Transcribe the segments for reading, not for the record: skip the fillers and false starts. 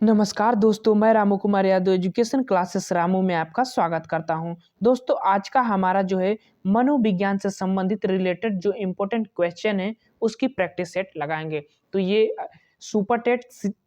नमस्कार दोस्तों, मैं रामू कुमार यादव एजुकेशन क्लासेस रामू में आपका स्वागत करता हूं। दोस्तों, आज का हमारा जो है मनोविज्ञान से संबंधित रिलेटेड जो इम्पोर्टेंट क्वेश्चन है उसकी प्रैक्टिस सेट लगाएंगे। तो ये सुपर टेट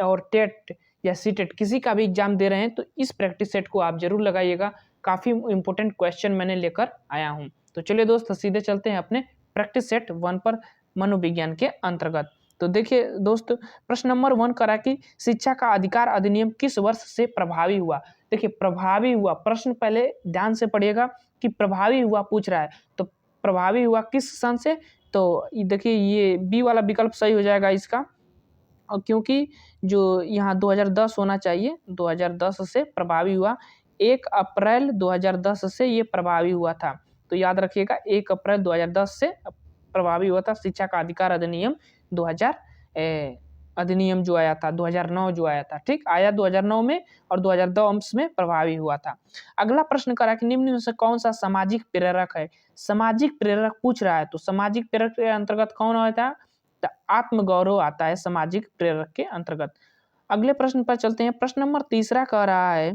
और टेट या सी टेट किसी का भी एग्जाम दे रहे हैं तो इस प्रैक्टिस सेट को आप जरूर लगाइएगा। काफ़ी इम्पोर्टेंट क्वेश्चन मैंने लेकर आया हूँ। तो चलिए दोस्त, सीधे चलते हैं अपने प्रैक्टिस सेट 1 पर मनोविज्ञान के अंतर्गत। तो देखिए दोस्त, प्रश्न नंबर 1 करा कि शिक्षा का अधिकार अधिनियम किस वर्ष से प्रभावी हुआ। देखिए, प्रभावी हुआ प्रश्न पहले ध्यान से पढ़िएगा कि प्रभावी हुआ पूछ रहा है, तो प्रभावी हुआ किस सन से। तो देखिए, ये बी वाला विकल्प सही हो जाएगा इसका, और क्योंकि जो यहाँ 2010 होना चाहिए, 2010 से प्रभावी हुआ। 1 अप्रैल 2010 से ये प्रभावी हुआ था। तो याद रखिएगा, 1 अप्रैल 2010 से प्रभावी हुआ था शिक्षा का अधिकार अधिनियम 2000 अधिनियम जो आया था 2009 जो आया था, ठीक आया 2009 में, और 2010 में प्रभावी हुआ था। अगला प्रश्न करा कि निम्न में से कौन सा सामाजिक प्रेरक है। सामाजिक प्रेरक पूछ रहा है, तो सामाजिक प्रेरक के अंतर्गत कौन होता है, तो आत्मगौरव आता है सामाजिक प्रेरक के अंतर्गत। अगले प्रश्न पर चलते हैं। प्रश्न नंबर 3 कह रहा है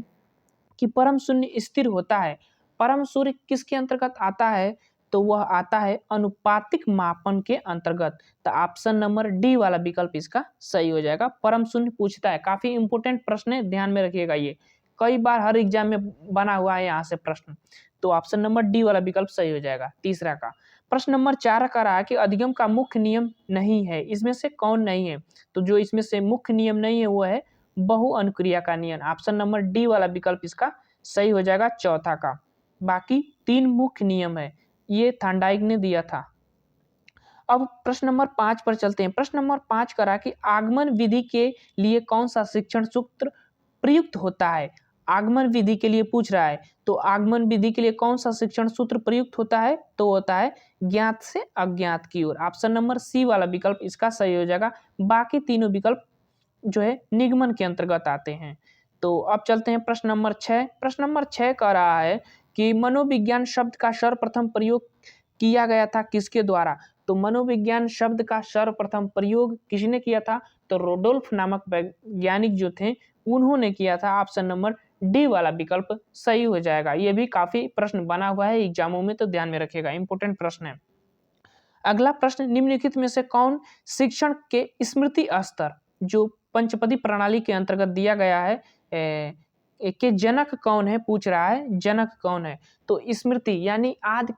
कि परम शून्य स्थिर होता है। परम शून्य किसके अंतर्गत आता है, तो वह आता है अनुपातिक मापन के अंतर्गत। तो ऑप्शन नंबर डी वाला विकल्प इसका सही हो जाएगा। परम शून्य पूछता है, काफी इंपोर्टेंट प्रश्न है, ध्यान में रखिएगा। ये कई बार हर एग्जाम में बना हुआ है यहाँ से प्रश्न। तो ऑप्शन नंबर डी वाला विकल्प सही हो जाएगा तीसरा का। प्रश्न नंबर 4 का रहा है कि अधिगम का मुख्य नियम नहीं है, इसमें से कौन नहीं है। तो जो इसमें से मुख्य नियम नहीं है वो है बहु अनुक्रिया का नियम। ऑप्शन नंबर डी वाला विकल्प इसका सही हो जाएगा चौथा का। बाकी 3 मुख्य नियम है, ये थॉर्नडाइक ने दिया था। अब प्रश्न नंबर 5 पर चलते हैं। प्रश्न नंबर 5 करा कि आगमन विधि के लिए कौन सा शिक्षण सूत्र प्रयुक्त होता है। आगमन विधि के लिए पूछ रहा है, तो आगमन विधि के लिए कौन सा शिक्षण सूत्र प्रयुक्त होता है, तो होता है ज्ञात से अज्ञात की ओर। ऑप्शन नंबर सी वाला विकल्प इसका सही हो जाएगा। बाकी तीनों विकल्प जो है निगमन के अंतर्गत आते हैं। तो अब चलते हैं प्रश्न नंबर 6। प्रश्न नंबर 6 कह रहा है कि मनोविज्ञान शब्द का सर्वप्रथम प्रयोग किया गया था किसके द्वारा। तो मनोविज्ञान शब्द का सर्वप्रथम प्रयोग किसने किया था, तो रोडोल्फ नामक वैज्ञानिक जो थे उन्होंने किया था। ऑप्शन नंबर डी वाला विकल्प सही हो जाएगा। ये भी काफी प्रश्न बना हुआ है एग्जामों में, तो ध्यान में रखिएगा, इंपोर्टेंट प्रश्न है। अगला प्रश्न, निम्नलिखित में से कौन शिक्षण के स्मृति स्तर जो पंचपदी प्रणाली के अंतर्गत दिया गया है के जनक कौन है, पूछ रहा है जनक कौन है। तो स्मृति यानी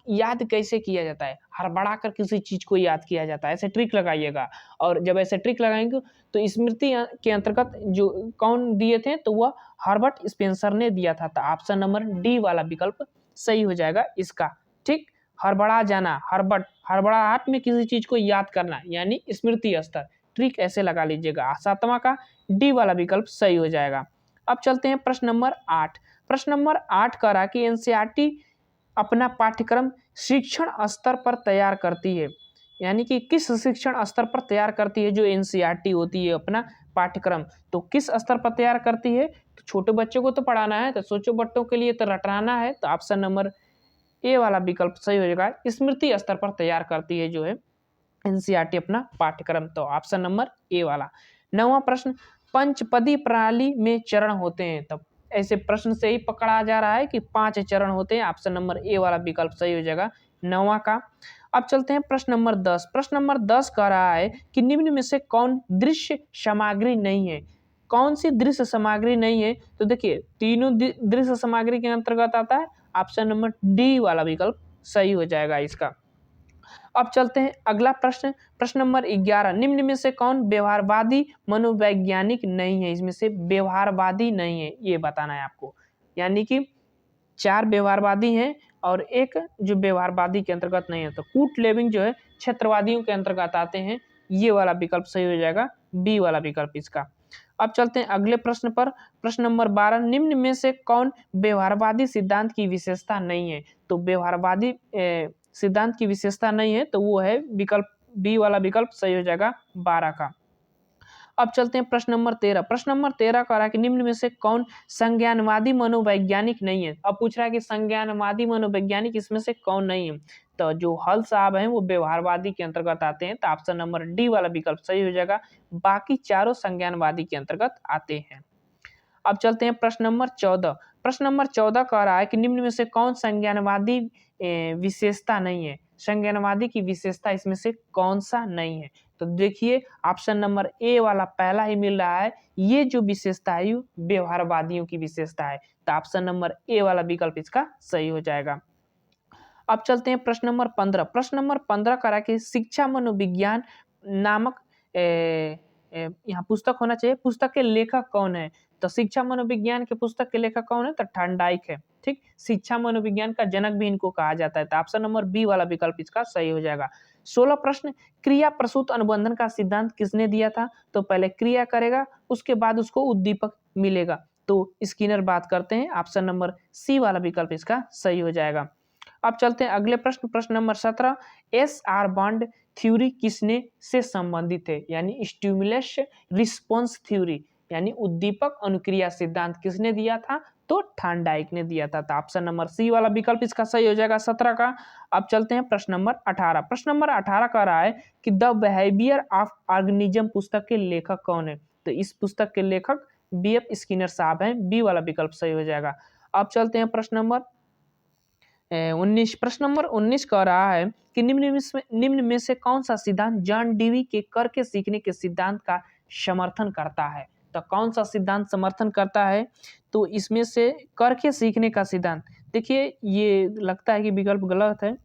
याद कैसे किया जाता है, हड़बड़ा कर किसी चीज को याद किया जाता है, ऐसे ट्रिक लगाइएगा। और जब ऐसे ट्रिक लगाएंगे तो स्मृति के अंतर्गत जो कौन दिए थे, तो वह हर्बर्ट स्पेंसर ने दिया था। तो ऑप्शन नंबर डी वाला विकल्प सही हो जाएगा इसका, ठीक। हड़बड़ा जाना, हड़बड़ाहट में किसी चीज को याद करना यानी स्मृति स्तर, ट्रिक ऐसे लगा लीजिएगा। 7वां का डी वाला विकल्प सही हो जाएगा। अब चलते हैं प्रश्न नंबर 8। प्रश्न नंबर 8 कह रहा कि एनसीईआरटी अपना पाठ्यक्रम शिक्षण स्तर पर तैयार करती है, यानी कि किस शिक्षण स्तर पर तैयार करती है जो एनसीईआरटी होती है अपना पाठ्यक्रम, तो किस स्तर पर तैयार करती है। तो छोटे बच्चों को तो पढ़ाना है, तो सोचो बच्चों के लिए तो रटना है। तो ऑप्शन नंबर ए वाला विकल्प सही हो जाएगा। स्मृति स्तर पर तैयार करती है जो है एनसीईआरटी अपना पाठ्यक्रम, तो ऑप्शन नंबर ए वाला। 9वां प्रश्न, पंचपदी प्रणाली में चरण होते हैं। तब ऐसे प्रश्न से ही पकड़ा जा रहा है कि 5 चरण होते हैं। ऑप्शन नंबर ए वाला विकल्प सही हो जाएगा 9वां का। अब चलते हैं प्रश्न नंबर 10। प्रश्न नंबर 10 कह रहा है कि निम्न में से कौन दृश्य सामग्री नहीं है। कौन सी दृश्य सामग्री नहीं है, तो देखिए तीनों दृश्य सामग्री के अंतर्गत आता है। ऑप्शन नंबर डी वाला विकल्प सही हो जाएगा इसका। अब चलते हैं अगला प्रश्न, प्रश्न नंबर 11। निम्न में से कौन व्यवहारवादी मनोवैज्ञानिक नहीं है। इसमें से व्यवहारवादी नहीं है, ये बताना है आपको। यानी कि 4 व्यवहारवादी हैं और एक जो व्यवहारवादी के अंतर्गत नहीं है। तो कूट लेविंग जो है क्षेत्रवादियों के अंतर्गत आते हैं, ये वाला विकल्प सही हो जाएगा, बी वाला विकल्प इसका। अब चलते हैं अगले प्रश्न पर। प्रश्न नंबर 12। निम्न में से कौन व्यवहारवादी सिद्धांत की विशेषता नहीं है। तो व्यवहारवादी सिद्धांत की विशेषता नहीं है, तो वो है विकल्प बी वाला विकल्प सही हो जाएगा 12 का। अब चलते हैं प्रश्न नंबर 13। प्रश्न नंबर 13 कह रहा है कि निम्न में से कौन संज्ञानवादी मनोवैज्ञानिक नहीं है। अब पूछ रहा है कि संज्ञानवादी मनोवैज्ञानिक इसमें से कौन नहीं है। तो जो हल साहब हैं वो व्यवहारवादी के अंतर्गत आते हैं, तो ऑप्शन नंबर डी वाला विकल्प सही हो जाएगा। बाकी चारों संज्ञानवादी के अंतर्गत आते हैं। अब चलते हैं प्रश्न नंबर 14। प्रश्न नंबर 14 कह रहा है कि निम्न में से कौन संज्ञानवादी विशेषता नहीं है। संज्ञानवादी की विशेषता इसमें से कौन सा नहीं है। तो देखिए ऑप्शन नंबर ए वाला पहला ही मिल रहा है, ये जो विशेषता है ये व्यवहारवादियों की विशेषता है। तो ऑप्शन नंबर ए वाला विकल्प इसका सही हो जाएगा। अब चलते हैं प्रश्न नंबर 15। प्रश्न नंबर 15 कह रहा है कि शिक्षा मनोविज्ञान नामक यहाँ पुस्तक होना चाहिए, पुस्तक के लेखक कौन है। तो शिक्षा मनोविज्ञान के पुस्तक के लेखक कौन है, तो थॉर्नडाइक है। ठीक, शिक्षा मनोविज्ञान का जनक भी इनको कहा जाता है। तो ऑप्शन नंबर बी वाला विकल्प इसका सही हो जाएगा। 16 प्रश्न, क्रिया प्रसूत अनुबंधन का सिद्धांत किसने दिया था। तो पहले क्रिया करेगा, उसके बाद उसको उद्दीपक मिलेगा। तो स्किनर बात करते हैं, ऑप्शन नंबर सी वाला विकल्प इसका सही हो जाएगा। अब चलते हैं अगले प्रश्न, प्रश्न नंबर 17। SR बॉन्ड थ्योरी किसने से संबंधित है, यानी स्टिमुलस रिस्पॉन्स थ्योरी, यानी उद्दीपक अनुक्रिया सिद्धांत किसने दिया था। तो थॉर्नडाइक ने दिया था। तो ऑप्शन नंबर सी वाला विकल्प इसका सही हो जाएगा 17 का। अब चलते हैं प्रश्न नंबर 18। प्रश्न नंबर 18 कह रहा है कि द बिहेवियर ऑफ ऑर्गेनिज्म पुस्तक के लेखक कौन है। तो इस पुस्तक के लेखक BF स्किनर साहब हैं। बी वाला विकल्प सही हो जाएगा। अब चलते हैं प्रश्न नंबर 19। प्रश्न नंबर 19 कह रहा है कि निम्न में से कौन सा सिद्धांत जॉन डीवी के करके सीखने के सिद्धांत का समर्थन करता है। तो कौन सा सिद्धांत समर्थन करता है, तो इसमें से करके सीखने का सिद्धांत। देखिए ये लगता है कि विकल्प गलत है,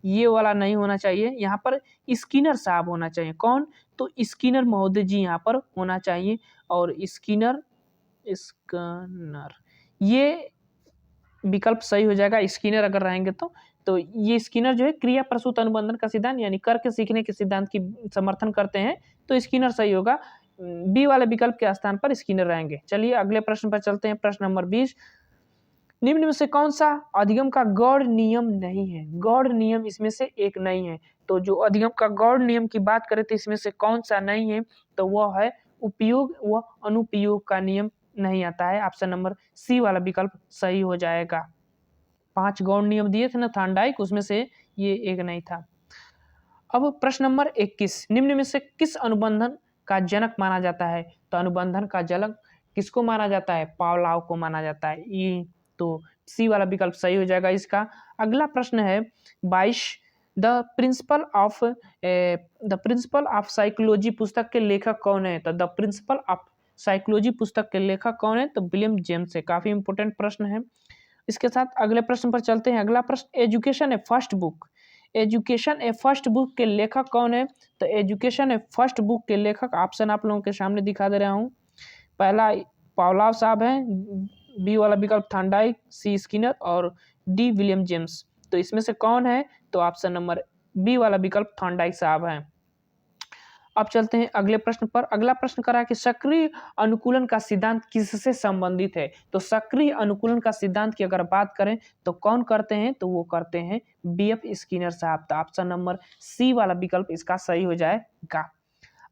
ये वाला नहीं होना चाहिए, यहाँ पर स्किनर साहब होना चाहिए। कौन, तो स्किनर महोदय जी यहाँ पर होना चाहिए। और स्किनर ये विकल्प सही हो जाएगा, स्किनर अगर रहेंगे तो ये स्किनर जो है क्रिया प्रसूत अनुबंधन का सिद्धांत यानी करके सीखने के सिद्धांत की समर्थन करते हैं। तो स्किनर सही होगा, बी वाले विकल्प के स्थान पर स्किनर रहेंगे। चलिए अगले प्रश्न पर चलते हैं, प्रश्न नंबर 20। निम्न में से कौन सा अधिगम का गौड़ नियम नहीं है। गौड़ नियम इसमें से एक नहीं है। तो जो अधिगम का गौड़ नियम की बात करें तो इसमें से कौन सा नहीं है, तो वह है उपयोग व अनुपयोग का नियम नहीं आता है। ऑप्शन नंबर सी वाला विकल्प सही हो जाएगा। 5 गौड़ नियम दिए थे ना थॉर्नडाइक, उसमें से ये एक नहीं था। अब प्रश्न नंबर 21। निम्न में से किस अनुबंधन का जनक माना जाता है। तो अनुबंधन का जनक किसको माना जाता है, पावलाव को माना जाता है। ये तो सी वाला विकल्प सही हो जाएगा इसका। अगला प्रश्न है 22। द प्रिंसिपल ऑफ साइकोलॉजी पुस्तक के लेखक कौन है। तो द प्रिंसिपल ऑफ साइकोलॉजी पुस्तक के लेखक कौन है, तो विलियम जेम्स है। काफी इंपोर्टेंट प्रश्न है। इसके साथ अगले प्रश्न पर चलते हैं। अगला प्रश्न, एजुकेशन ए फर्स्ट बुक, एजुकेशन ए फर्स्ट बुक के लेखक कौन है। तो एजुकेशन ए फर्स्ट बुक के लेखक ऑप्शन आप लोगों के सामने दिखा दे रहा हूँ। पहला पावलाव साहब हैं, बी वाला विकल्प थॉर्नडाइक, सी स्किनर और डी विलियम जेम्स। तो इसमें से कौन है, तो ऑप्शन नंबर बी वाला विकल्प थॉर्नडाइक साहब हैं। अब चलते हैं अगले प्रश्न पर। अगला प्रश्न करा कि सक्रिय अनुकूलन का सिद्धांत किससे संबंधित है। तो सक्रिय अनुकूलन का सिद्धांत की अगर बात करें तो कौन करते हैं, तो वो करते हैं BF स्किनर साहब। तो ऑप्शन नंबर सी वाला विकल्प इसका सही हो जाएगा।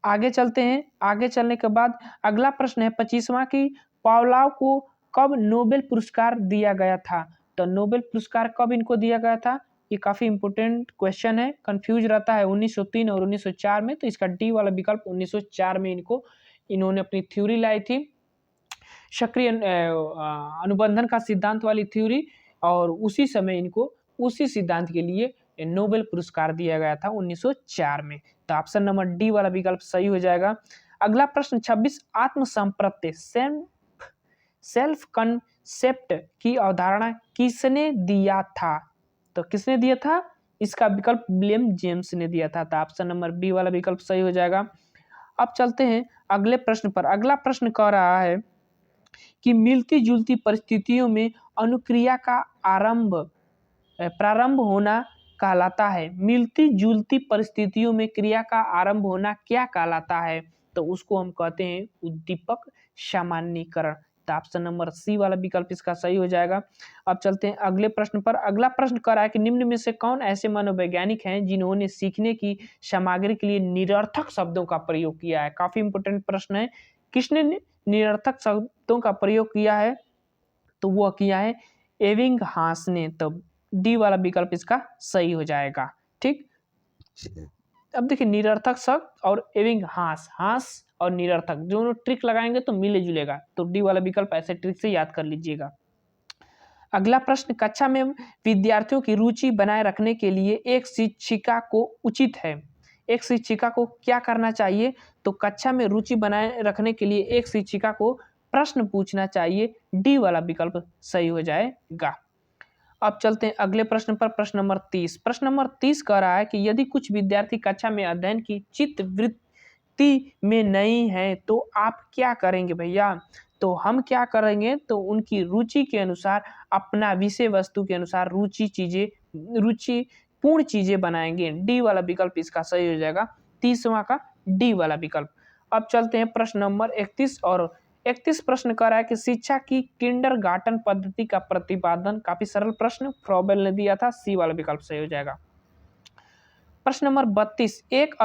आगे चलते हैं। आगे चलने के बाद अगला प्रश्न है 25वां की पावलाव को कब नोबेल पुरस्कार दिया गया था। तो नोबेल पुरस्कार कब इनको दिया गया था, ये काफी इंपोर्टेंट क्वेश्चन है, कंफ्यूज रहता है 1903 और 1904 में। तो इसका डी वाला विकल्प 1904 में इन्होंने अपनी थ्योरी लाई थी, सक्रिय अनुबंधन का सिद्धांत वाली थ्योरी, और उसी समय इनको उसी सिद्धांत के लिए नोबेल पुरस्कार दिया गया था 1904 में। तो ऑप्शन नंबर डी वाला विकल्प सही हो जाएगा। अगला प्रश्न 26। आत्मसंप्रत्य सेल्फ कंसेप्ट की अवधारणा किसने दिया था। तो किसने दिया था, इसका विकल्प विलियम जेम्स ने दिया था। तो ऑप्शन नंबर बी वाला विकल्प सही हो जाएगा। अब चलते हैं अगले प्रश्न पर। अगला प्रश्न कह रहा है कि मिलती जुलती परिस्थितियों में अनुक्रिया का प्रारंभ होना कहलाता है। मिलती जुलती परिस्थितियों में क्रिया का आरंभ होना क्या कहलाता है, तो उसको हम कहते हैं उद्दीपक सामान्यीकरण। तो ऑप्शन नंबर सी वाला विकल्प इसका सही हो जाएगा। अब चलते हैं अगले प्रश्न पर। अगला प्रश्न कह रहा है कि निम्न में से कौन ऐसे मनोवैज्ञानिक हैं जिन्होंने सीखने की सामग्री के लिए निरर्थक शब्दों का प्रयोग किया है। काफी इंपोर्टेंट प्रश्न है। किसने निरर्थक शब्दों का प्रयोग किया है, तो वह किया है एबिंगहास ने। तो डी वाला विकल्प इसका सही हो जाएगा। ठीक, अब देखिए निरर्थक शब्द और एबिंगहास, हास और निरर्थक, दोनों ट्रिक लगाएंगे तो मिले जुलेगा, तो डी वाला विकल्प ऐसे ट्रिक से याद कर लीजिएगा। अगला प्रश्न, कक्षा में विद्यार्थियों की रुचि बनाए रखने के लिए एक शिक्षिका को उचित है, एक शिक्षिका को क्या करना चाहिए? तो कक्षा में रुचि बनाए रखने के लिए एक शिक्षिका को प्रश्न पूछना चाहिए, डी वाला विकल्प सही हो जाएगा। अब चलते हैं अगले प्रश्न पर, प्रश्न नंबर 30। प्रश्न नंबर 30 कह रहा है कि यदि कुछ विद्यार्थी कक्षा में अध्ययन की चित्त वृत्ति में नहीं है तो आप क्या करेंगे भैया? तो हम क्या करेंगे, तो उनकी रुचि के अनुसार, अपना विषय वस्तु के अनुसार रुचि पूर्ण चीजें बनाएंगे, डी वाला विकल्प इसका सही हो जाएगा, 30वां का डी वाला विकल्प। अब चलते हैं प्रश्न नंबर 31 और 31 प्रश्न कह रहा है कि शिक्षा की किंडरगार्टन पद्धति का प्रतिपादन, काफी सरल प्रश्न, फ्रॉबेल ने दिया था, सी वाला विकल्प सही हो जाएगा। प्रश्न नंबर 32, एक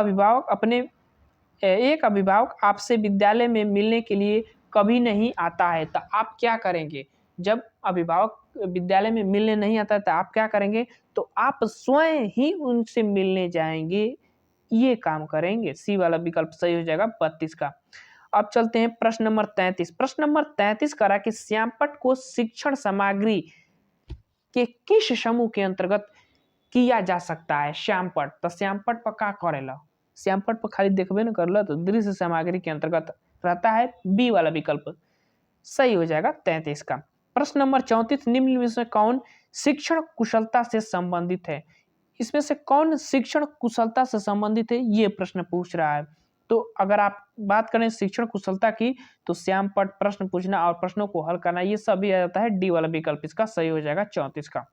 अभिभावक आपसे विद्यालय में मिलने के लिए कभी नहीं आता है, तो आप क्या करेंगे? जब अभिभावक विद्यालय में मिलने नहीं आता है तो आप क्या करेंगे? तो आप स्वयं ही उनसे मिलने जाएंगे, ये काम करेंगे, सी वाला विकल्प सही हो जाएगा 32 का। अब चलते हैं प्रश्न नंबर 33। प्रश्न नंबर 33 करा कि श्यामपट्ट को शिक्षण सामग्री के किस समूह के अंतर्गत किया जा सकता है? श्यामपट्ट, तो श्यामपट्ट पर का करेला? श्यामपट्ट पर खाली देखबे न करला तो दृश्य सामग्री के अंतर्गत रहता है, बी वाला विकल्प सही हो जाएगा 33 का। प्रश्न नंबर 34, निम्न में से कौन शिक्षण कुशलता से संबंधित है? इसमें से कौन शिक्षण कुशलता से संबंधित है, ये प्रश्न पूछ रहा है। तो अगर आप बात करें शिक्षण कुशलता की, तो श्यामपट्ट, प्रश्न पूछना और प्रश्नों को हल करना, ये सभी आ जाता है, डी वाला विकल्प इसका सही हो जाएगा 34 का।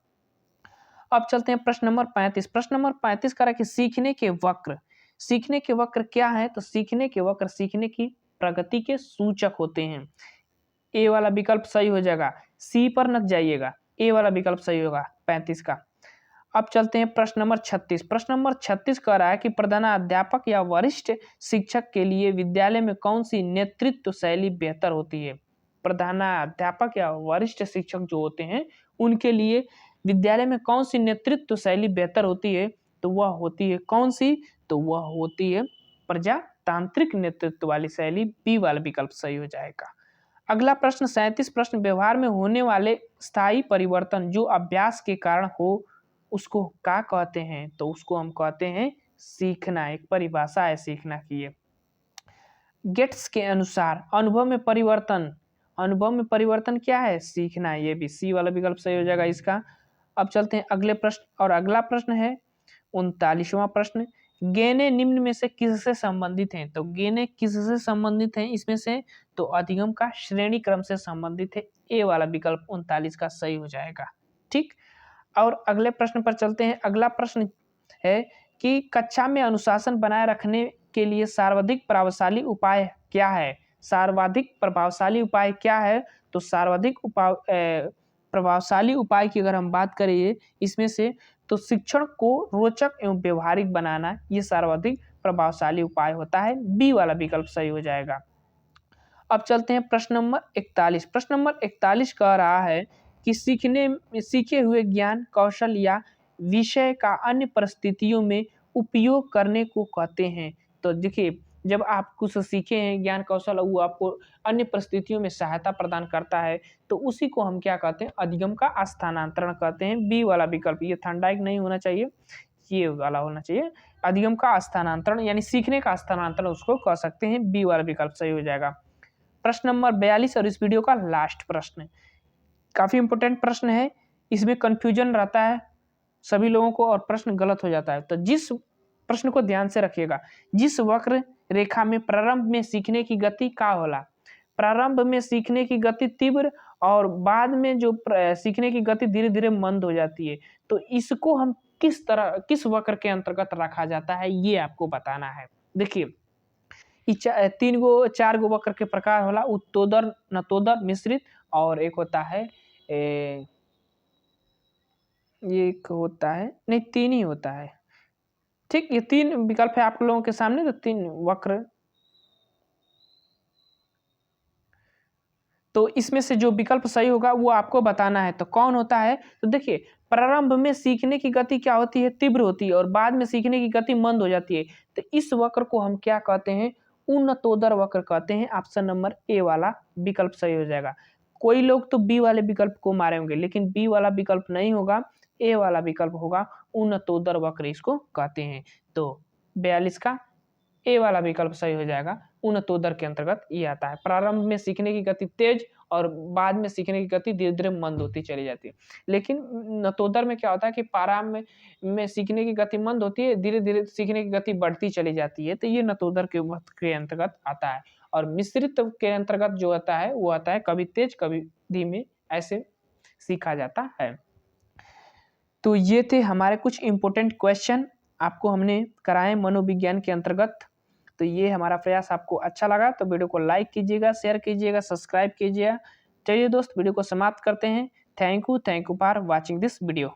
अब चलते हैं प्रश्न नंबर 35। प्रश्न नंबर 35 करा कि सीखने के वक्र, सीखने के वक्र क्या है? तो सीखने के वक्र सीखने की प्रगति के सूचक होते हैं, ए वाला विकल्प सही हो जाएगा, सी पर न जाइएगा, ए वाला विकल्प सही होगा 35 का। अब चलते हैं प्रश्न नंबर 36। प्रश्न नंबर 36 कह रहा है कि प्रधानाध्यापक या वरिष्ठ शिक्षक के लिए विद्यालय में कौन सी नेतृत्व शैली बेहतर होती है? प्रधानाध्यापक या वरिष्ठ शिक्षक जो होते हैं उनके लिए विद्यालय में कौन सी नेतृत्व शैली बेहतर होती है? तो वह होती है कौन सी? तो वह होती है प्रजातांत्रिक नेतृत्व वाली शैली, बी वाला विकल्प सही हो जाएगा। अगला प्रश्न 37 प्रश्न, व्यवहार में होने वाले स्थायी परिवर्तन जो अभ्यास के कारण हो उसको क्या कहते हैं? तो उसको हम कहते हैं सीखना, एक परिभाषा है सीखना की। ये गेट्स के अनुसार अनुभव में परिवर्तन क्या है? सीखना, ये भी सी वाला विकल्प सही हो जाएगा इसका। अब चलते हैं अगले प्रश्न, और अगला प्रश्न है 39वां प्रश्न, गेने निम्न में से किससे संबंधित हैं? तो गेने किससे संबंधित हैं इसमें से? तो अधिगम का श्रेणी क्रम से संबंधित है, ए वाला विकल्प 39 का सही हो जाएगा। ठीक, और अगले प्रश्न पर चलते हैं। अगला प्रश्न है कि कक्षा में अनुशासन बनाए रखने के लिए सर्वाधिक प्रभावशाली उपाय क्या है? सर्वाधिक प्रभावशाली उपाय क्या है? तो सर्वाधिक प्रभावशाली उपाय की अगर हम बात करें इसमें से, तो शिक्षण को रोचक एवं व्यवहारिक बनाना, ये सर्वाधिक प्रभावशाली उपाय होता है, बी वाला विकल्प सही हो जाएगा। अब चलते हैं प्रश्न नंबर 41। प्रश्न नंबर 41 कह रहा है कि सीखे हुए ज्ञान कौशल या विषय का अन्य परिस्थितियों में उपयोग करने को कहते हैं। तो देखिए, जब आप कुछ सीखे हैं ज्ञान कौशल और वो आपको अन्य परिस्थितियों में सहायता प्रदान करता है, तो उसी को हम क्या कहते हैं? अधिगम का स्थानांतरण कहते हैं, बी वाला विकल्प। ये थंडाइक नहीं होना चाहिए, ये वाला होना चाहिए, अधिगम का स्थानांतरण यानी सीखने का स्थानांतरण उसको कह सकते हैं, बी वाला विकल्प सही हो जाएगा। प्रश्न नंबर 42 और इस वीडियो का लास्ट प्रश्न, काफी इंपोर्टेंट प्रश्न है, इसमें कंफ्यूजन रहता है सभी लोगों को और प्रश्न गलत हो जाता है। तो जिस प्रश्न को ध्यान से रखिएगा, जिस वक्र रेखा में प्रारंभ में सीखने की गति का होला, प्रारंभ में सीखने की गति तीव्र और बाद में जो सीखने की गति धीरे धीरे मंद हो जाती है, तो इसको हम किस वक्र के अंतर्गत रखा जाता है, ये आपको बताना है। देखिए, 4 गो वक्र के प्रकार होला, उत्तोदर, नतोदर, मिश्रित, और एक होता है ये एक होता है, नहीं 3 ही होता है। ठीक, ये 3 विकल्प है आप लोगों के सामने, तो 3 वक्र, तो इसमें से जो विकल्प सही होगा वो आपको बताना है। तो कौन होता है? तो देखिए, प्रारंभ में सीखने की गति क्या होती है? तीव्र होती है, और बाद में सीखने की गति मंद हो जाती है। तो इस वक्र को हम क्या कहते हैं? उन्नतोदर वक्र कहते हैं। ऑप्शन नंबर ए वाला विकल्प सही हो जाएगा। कोई लोग तो बी वाले विकल्प को मारे होंगे, लेकिन बी वाला विकल्प नहीं होगा, ए वाला विकल्प होगा। उन्नतोदर वक्र इसको कहते हैं। तो 42 का ए वाला विकल्प सही हो जाएगा। उन्नतोदर के अंतर्गत ये आता है। प्रारंभ में सीखने की गति तेज और बाद में सीखने की गति धीरे धीरे मंद होती चली जाती है। लेकिन नतोदर में क्या होता है कि प्रारंभ में सीखने की गति मंद होती है, धीरे धीरे सीखने की गति बढ़ती चली जाती है। तो ये नतोदर के अंतर्गत आता है। और मिश्रित के अंतर्गत जो आता है वो आता है कभी तेज कभी धीमे, ऐसे सीखा जाता है। तो ये थे हमारे कुछ इंपॉर्टेंट क्वेश्चन आपको हमने कराए मनोविज्ञान के अंतर्गत। तो ये हमारा प्रयास आपको अच्छा लगा तो वीडियो को लाइक कीजिएगा, शेयर कीजिएगा, सब्सक्राइब कीजिएगा। चलिए दोस्त, वीडियो को समाप्त करते हैं। Thank you for watching this video.